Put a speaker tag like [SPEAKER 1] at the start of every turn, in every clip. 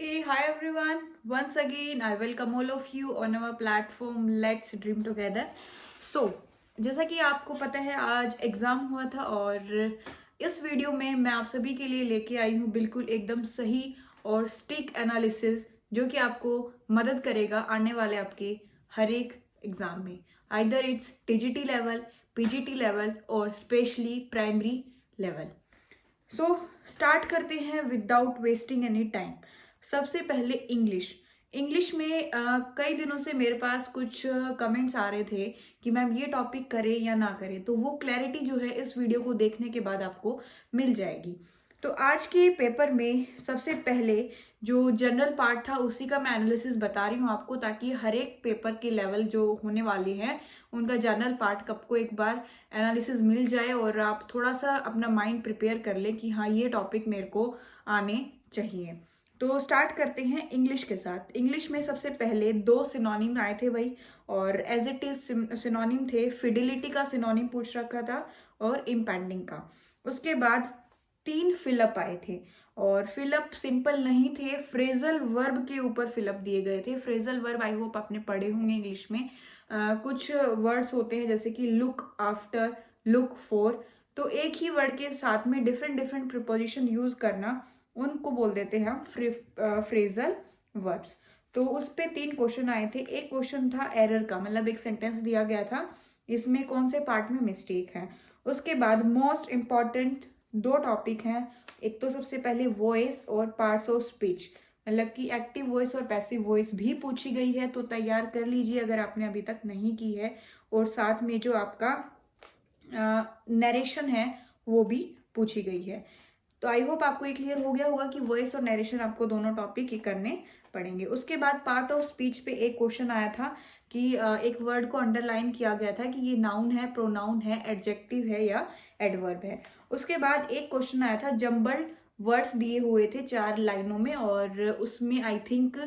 [SPEAKER 1] Hey, hi everyone. Once again, I welcome all of you on our platform Let's Dream Together. So, जैसा कि आपको पता है आज एग्ज़ाम हुआ था और इस वीडियो में मैं आप सभी के लिए लेके आई हूँ बिल्कुल एकदम सही और स्टिक एनालिसिस जो कि आपको मदद करेगा आने वाले आपके हर एक एग्ज़ाम में, either it's TGT level, PGT level और specially primary level. So start करते हैं विदाउट वेस्टिंग एनी टाइम। सबसे पहले इंग्लिश। इंग्लिश में कई दिनों से मेरे पास कुछ कमेंट्स आ रहे थे कि मैम ये टॉपिक करें या ना करें, तो वो क्लैरिटी जो है इस वीडियो को देखने के बाद आपको मिल जाएगी। तो आज के पेपर में सबसे पहले जो जनरल पार्ट था उसी का मैं एनालिसिस बता रही हूँ आपको, ताकि हर एक पेपर के लेवल जो होने वाले हैं उनका जनरल पार्ट कब को एक बार एनालिसिस मिल जाए और आप थोड़ा सा अपना माइंड प्रिपेयर कर लें कि हाँ ये टॉपिक मेरे को आने चाहिए। तो स्टार्ट करते हैं इंग्लिश के साथ। इंग्लिश में सबसे पहले दो सिनोनिम आए थे भाई, और एज इट इज सिनोनिम थे। फिडिलिटी का सिनोनिम पूछ रखा था और इम्पैंडिंग का। उसके बाद तीन फिलअप आए थे, और फिलअप सिंपल नहीं थे, फ्रेजल वर्ब के ऊपर फिलअप दिए गए थे। फ्रेजल वर्ब आई होप आपने पढ़े होंगे इंग्लिश में। कुछ वर्ड्स होते हैं जैसे कि लुक आफ्टर, लुक फॉर, तो एक ही वर्ड के साथ में डिफरेंट डिफरेंट प्रिपोजिशन यूज करना, उनको बोल देते हैं हम फ्रेजल वर्ब्स। तो उस पे तीन क्वेश्चन आए थे। एक क्वेश्चन था एरर का, मतलब एक सेंटेंस दिया गया था इसमें कौन से पार्ट में मिस्टेक है। उसके बाद मोस्ट इम्पॉर्टेंट दो टॉपिक हैं। एक तो सबसे पहले वॉइस और पार्ट्स ऑफ स्पीच, मतलब कि एक्टिव वॉइस और पैसिव वॉइस भी पूछी गई है, तो तैयार कर लीजिए अगर आपने अभी तक नहीं की है। और साथ में जो आपका नरेशन है वो भी पूछी गई है। तो आई होप आपको ये क्लियर हो गया होगा कि वॉइस और नरेशन आपको दोनों टॉपिक ही करने पड़ेंगे। उसके बाद पार्ट ऑफ स्पीच पे एक क्वेश्चन आया था कि एक वर्ड को अंडरलाइन किया गया था कि ये नाउन है, प्रोनाउन है, एडजेक्टिव है या एडवर्ब है। उसके बाद एक क्वेश्चन आया था, जम्बल्ड वर्ड्स दिए हुए थे 4 लाइनों में, और उसमें आई थिंक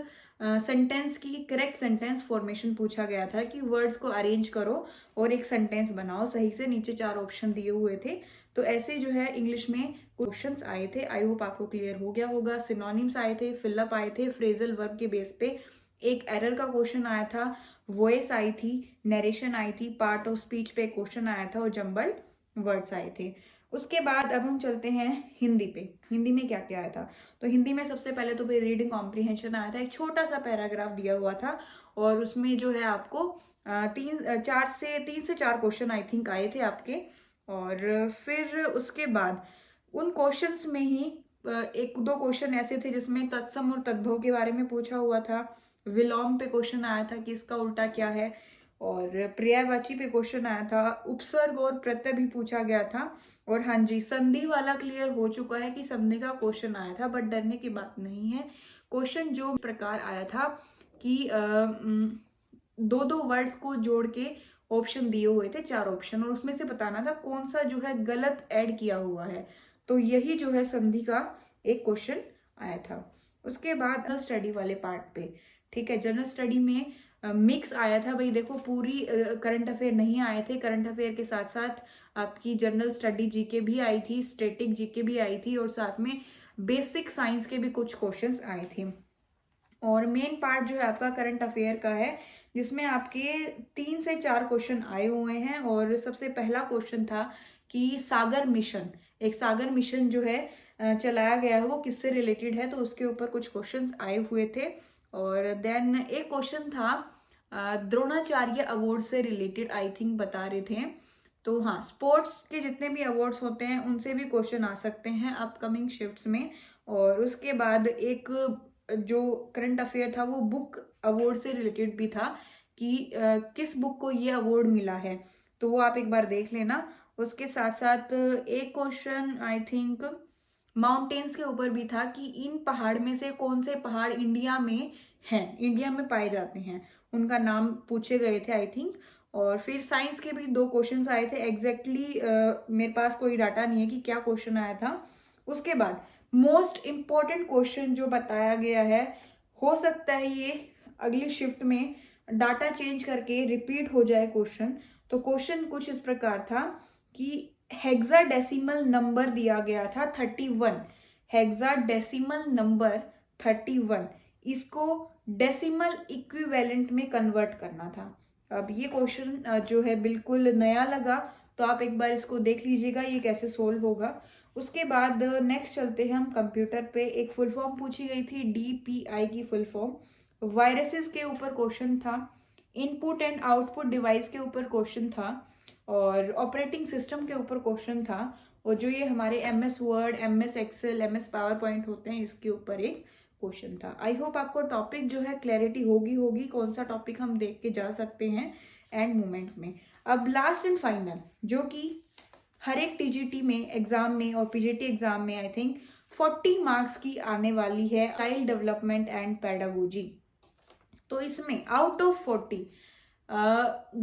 [SPEAKER 1] सेंटेंस की करेक्ट सेंटेंस फॉर्मेशन पूछा गया था कि वर्ड्स को अरेंज करो और एक सेंटेंस बनाओ सही से। नीचे 4 ऑप्शन दिए हुए थे। तो ऐसे जो है इंग्लिश में क्वेश्चंस आए थे। आई होप आपको क्लियर हो गया होगा। सिनोनिम्स आए थे, फिलअप आए थे, फ्रेजल वर्ब के बेस पे एक एरर का क्वेश्चन आया था, वॉइस आई थी, नरेशन आई थी, पार्ट ऑफ स्पीच पे क्वेश्चन आया था और जम्बल्ड वर्ड्स आए थे। उसके बाद अब हम चलते हैं हिंदी पे। हिंदी में क्या क्या आया था? तो हिंदी में सबसे पहले तो रीडिंग कॉम्प्रीहेंशन आया था। एक छोटा सा पैराग्राफ दिया हुआ था और उसमें जो है आपको तीन से चार क्वेश्चन आई थिंक आए थे आपके। और फिर उसके बाद उन क्वेश्चंस में ही एक दो क्वेश्चन ऐसे थे जिसमें तत्सम और तद्भव के बारे में पूछा हुआ था। विलोम पे क्वेश्चन आया था कि इसका उल्टा क्या है, और पर्यायवाची पे क्वेश्चन आया था। उपसर्ग और प्रत्यय भी पूछा गया था। और हाँ जी, संधि वाला क्लियर हो चुका है कि संधि का क्वेश्चन आया था, बट डरने की बात नहीं है। क्वेश्चन जो प्रकार आया था कि दो दो वर्ड्स को जोड़ के ऑप्शन दिए हुए थे, 4 ऑप्शन, और उसमें से बताना था कौन सा जो है गलत ऐड किया हुआ है। तो यही जो है संधि का एक क्वेश्चन आया था। उसके बाद जनरल स्टडी वाले पार्ट पे, ठीक है, जनरल स्टडी में मिक्स आया था भाई। देखो पूरी करंट अफेयर नहीं आए थे, करंट अफेयर के साथ साथ आपकी जनरल स्टडी जीके भी आई थी, स्टैटिक जीके भी आई थी, और साथ में बेसिक साइंस के भी कुछ क्वेश्चंस आए थे। और मेन पार्ट जो है आपका करंट अफेयर का है, जिसमें आपके 3 से 4 क्वेश्चन आए हुए हैं। और सबसे पहला क्वेश्चन था कि सागर मिशन, एक सागर मिशन जो है चलाया गया है वो किससे रिलेटेड है, तो उसके ऊपर कुछ क्वेश्चंस आए हुए थे। और देन एक क्वेश्चन था द्रोणाचार्य अवार्ड से रिलेटेड, आई थिंक बता रहे थे। तो हाँ, स्पोर्ट्स के जितने भी अवार्ड्स होते हैं उनसे भी क्वेश्चन आ सकते हैं अपकमिंग शिफ्ट्स में। और उसके बाद एक जो करंट अफेयर था वो बुक अवार्ड से रिलेटेड भी था कि किस बुक को ये अवार्ड मिला है, तो वो आप एक बार देख लेना। उसके साथ साथ एक क्वेश्चन आई थिंक माउंटेन्स के ऊपर भी था कि इन पहाड़ में से कौन से पहाड़ इंडिया में हैं, इंडिया में पाए जाते हैं, उनका नाम पूछे गए थे आई थिंक। और फिर साइंस के भी 2 क्वेश्चंस आए थे। एग्जैक्टली मेरे पास कोई डाटा नहीं है कि क्या क्वेश्चन आया था। उसके बाद मोस्ट इम्पॉर्टेंट क्वेश्चन जो बताया गया है, हो सकता है ये अगली शिफ्ट में डाटा चेंज करके रिपीट हो जाए क्वेश्चन। तो क्वेश्चन कुछ इस प्रकार था कि हेक्साडेसिमल नंबर दिया गया था 31, हेक्साडेसिमल नंबर 31 इसको डेसिमल इक्विवेलेंट में कन्वर्ट करना था। अब ये क्वेश्चन जो है बिल्कुल नया लगा, तो आप एक बार इसको देख लीजिएगा ये कैसे सोल्व होगा। उसके बाद नेक्स्ट चलते हैं हम कंप्यूटर पे। एक फुल फॉर्म पूछी गई थी, DPI की फुल फॉर्म। वायरसेस के ऊपर क्वेश्चन था, इनपुट एंड आउटपुट डिवाइस के ऊपर क्वेश्चन था, और ऑपरेटिंग सिस्टम के ऊपर क्वेश्चन था, और जो ये हमारे MS word, MS Excel, MS PowerPoint होते हैं इसके ऊपर एक क्वेश्चन था। आई होप आपको टॉपिक जो है क्लैरिटी होगी कौन सा टॉपिक हम देख के जा सकते हैं एंड मोमेंट में। अब लास्ट एंड फाइनल, जो कि हर एक TGT में एग्जाम में और PGT एग्जाम में आई थिंक 40 मार्क्स की आने वाली है, चाइल्ड डेवलपमेंट एंड पेडागोजी। तो इसमें आउट ऑफ 40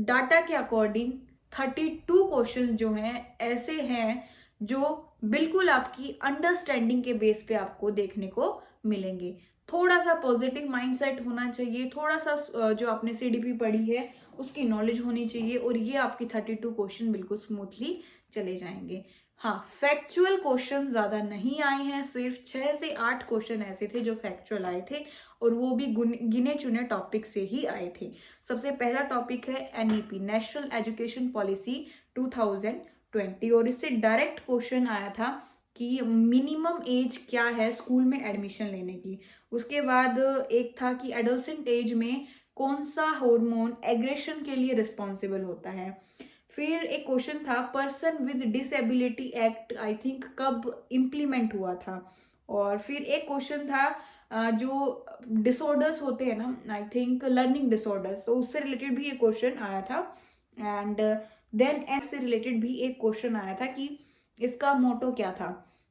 [SPEAKER 1] डाटा के अकॉर्डिंग 32 क्वेश्चन जो हैं ऐसे हैं जो बिल्कुल आपकी अंडरस्टैंडिंग के बेस पे आपको देखने को मिलेंगे। थोड़ा सा पॉजिटिव माइंडसेट होना चाहिए, थोड़ा सा जो आपने CDP पढ़ी है उसकी नॉलेज होनी चाहिए, और ये आपकी 32 क्वेश्चन बिल्कुल स्मूथली चले जाएंगे। हाँ, फैक्चुअल क्वेश्चन ज्यादा नहीं आए हैं, सिर्फ 6 से 8 क्वेश्चन ऐसे थे जो फैक्चुअल आए थे, और वो भी गिने चुने टॉपिक से ही आए थे। सबसे पहला टॉपिक है NEP, नेशनल एजुकेशन पॉलिसी 2020, और इससे डायरेक्ट क्वेश्चन आया था कि मिनिमम एज क्या है स्कूल में एडमिशन लेने की। उसके बाद एक था कि एडोलसेंट एज में कौन सा हार्मोन एग्रेशन के लिए रिस्पॉन्सिबल होता है। फिर एक क्वेश्चन था person with disability act I think कब इम्प्लीमेंट हुआ था। और फिर एक क्वेश्चन था जो डिसऑर्डर्स होते हैं ना, आई थिंक लर्निंग डिसऑर्डर्स, तो उससे रिलेटेड भी एक क्वेश्चन आया था। एंड देन एंड से रिलेटेड भी एक क्वेश्चन आया था कि इसका मोटो क्या था,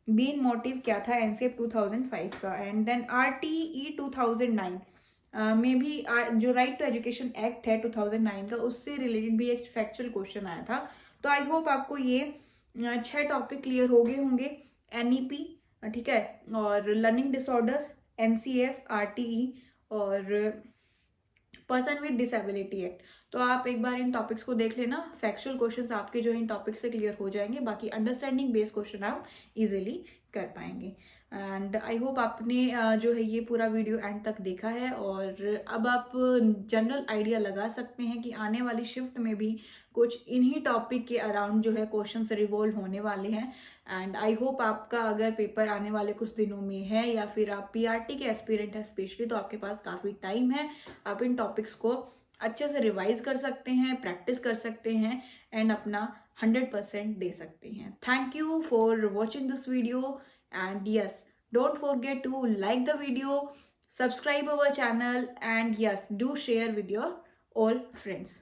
[SPEAKER 1] मेन मोटिव क्या था एनसीएफ 2005 का। एंड देन RTE 2009 में भी जो राइट टू एजुकेशन एक्ट है 2009 का, उससे रिलेटेड भी एक फैक्चुअल क्वेश्चन आया था। तो आई होप आपको ये 6 टॉपिक क्लियर हो गए होंगे। NEP, ठीक है, और लर्निंग डिसऑर्डर्स, NCF, RTE और पर्सन विद डिसेबिलिटी एक्ट। तो आप एक बार इन टॉपिक्स को देख लेना, फैक्चुअल क्वेश्चंस आपके जो इन टॉपिक से क्लियर हो जाएंगे, बाकी अंडरस्टैंडिंग बेस्ड क्वेश्चन आप इजीली कर पाएंगे। एंड आई होप आपने जो है ये पूरा वीडियो एंड तक देखा है, और अब आप जनरल आइडिया लगा सकते हैं कि आने वाली शिफ्ट में भी कुछ इन्हीं टॉपिक के अराउंड जो है क्वेश्चंस रिवॉल्व होने वाले हैं। एंड आई होप आपका अगर पेपर आने वाले कुछ दिनों में है, या फिर आप PRT के एस्पिरेंट है स्पेशली, तो आपके पास काफ़ी टाइम है, आप इन टॉपिक्स को अच्छे से रिवाइज कर सकते हैं, प्रैक्टिस कर सकते हैं, एंड अपना 100% दे सकते हैं। Thank you for watching this video, and yes, don't forget to like the video, subscribe our channel, and yes, do share with your all friends.